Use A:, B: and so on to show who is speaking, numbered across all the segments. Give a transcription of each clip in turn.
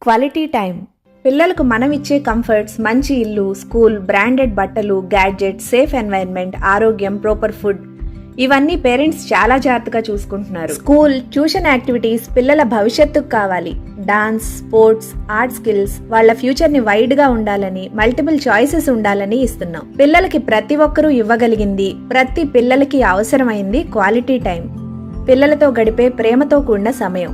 A: Quality time. పిల్లలకు మనం ఇచ్చే కంఫర్ట్స్, మంచి ఇల్లు, స్కూల్, బ్రాండెడ్ బట్టలు, గ్యాడ్జెట్స్, సేఫ్ ఎన్వైరన్మెంట్, ఆరోగ్యం, ప్రాపర్ ఫుడ్, ఇవన్నీ పేరెంట్స్ చాలా జాగ్రత్తగా చూసుకుంటున్నారు. స్కూల్, ట్యూషన్ యాక్టివిటీస్ పిల్లల భవిష్యత్తుకు కావాలి. డాన్స్, స్పోర్ట్స్, ఆర్ట్ స్కిల్స్ వాళ్ళ ఫ్యూచర్ ని వైడ్ గా ఉండాలని, మల్టిపుల్ చాయిసెస్ ఉండాలని ఇస్తున్నాం. పిల్లలకి ప్రతి ఒక్కరూ ఇవ్వగలిగింది, ప్రతి పిల్లలకి అవసరమైంది క్వాలిటీ టైం. పిల్లలతో గడిపే ప్రేమతో కూడిన సమయం,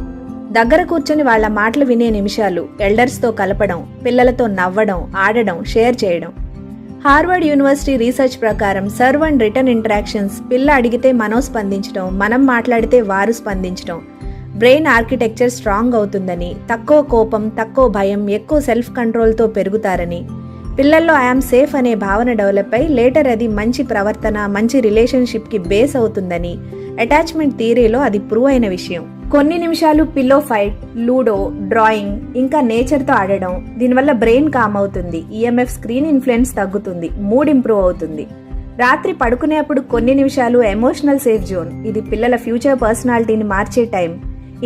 A: దగ్గర కూర్చొని వాళ్ల మాటలు వినే నిమిషాలు, ఎల్డర్స్తో కలపడం, పిల్లలతో నవ్వడం, ఆడడం, షేర్ చేయడం. హార్వర్డ్ యూనివర్సిటీ రీసెర్చ్ ప్రకారం సర్వ్ అండ్ రిటర్న్ ఇంటరాక్షన్స్, పిల్ల అడిగితే మనం స్పందించడం, మనం మాట్లాడితే వారు స్పందించడం, బ్రెయిన్ ఆర్కిటెక్చర్ స్ట్రాంగ్ అవుతుందని, తక్కువ కోపం, తక్కువ భయం, ఎక్కువ సెల్ఫ్ కంట్రోల్తో పెరుగుతారని, పిల్లల్లో ఐఆమ్ సేఫ్ అనే భావన డెవలప్ అయి లేటర్ అది మంచి ప్రవర్తన, మంచి రిలేషన్షిప్కి బేస్ అవుతుందని అటాచ్మెంట్ థియరీలో అది ప్రూవ్ అయిన విషయం. కొన్ని నిమిషాలు పిల్లో ఫైట్, లూడో, డ్రాయింగ్, ఇంకా నేచర్తో ఆడడం, దీనివల్ల బ్రెయిన్ కామ్ అవుతుంది, ఈఎంఎఫ్ స్క్రీన్ ఇన్ఫ్లుయెన్స్ తగ్గుతుంది, మూడ్ ఇంప్రూవ్ అవుతుంది. రాత్రి పడుకునేప్పుడు కొన్ని నిమిషాలు ఎమోషనల్ సేఫ్ జోన్, ఇది పిల్లల ఫ్యూచర్ పర్సనాలిటీని మార్చే టైం.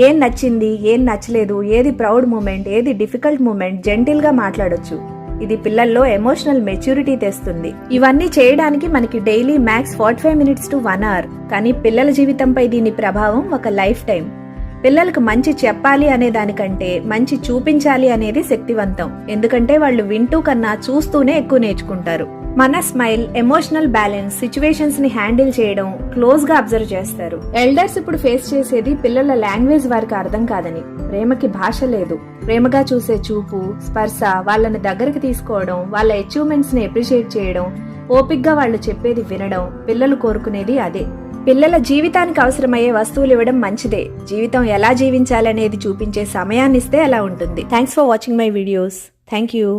A: ఏం నచ్చింది, ఏం నచ్చలేదు, ఏది ప్రౌడ్ మూమెంట్, ఏది డిఫికల్ట్ మూమెంట్ జెంటిల్ గా మాట్లాడొచ్చు. ఇది పిల్లల్లో ఎమోషనల్ మెచ్యూరిటీ తెస్తుంది. ఇవన్నీ చేయడానికి మనకి daily max 45 minutes to 1 hour. కానీ పిల్లల జీవితంపై దీని ప్రభావం ఒక లైఫ్ టైం. పిల్లలకు మంచి చెప్పాలి అనే దానికంటే మంచి చూపించాలి అనేది శక్తివంతం. ఎందుకంటే వాళ్ళు వింటూ కన్నా చూస్తూనే ఎక్కువ నేర్చుకుంటారు. మన స్మైల్, ఎమోషనల్ బ్యాలెన్స్, సిచ్యువేషన్స్ ని హ్యాండిల్ చేయడం, క్లోజ్ గా అబ్జర్వ్ చేస్తారు. ఎల్డర్స్ ఇప్పుడు ఫేస్ చేసేది పిల్లల లాంగ్వేజ్ వారికి అర్థం కాదని, ప్రేమకి భాష లేదు, ప్రేమగా చూసే చూపు, స్పర్శ, వాళ్ళని దగ్గరికి తీసుకోవడం, వాళ్ళ అచీవ్మెంట్స్ ని అప్రిషియేట్ చేయడం, ఓపిగ్గా వాళ్ళు చెప్పేది వినడం, పిల్లలు కోరుకునేది అదే. పిల్లల జీవితానికి అవసరమయ్యే వస్తువులు ఇవ్వడం మంచిదే, జీవితం ఎలా జీవించాలనేది చూపించే సమయాన్నిస్తే అలా ఉంటుంది. Thanks for watching my videos. Thank you.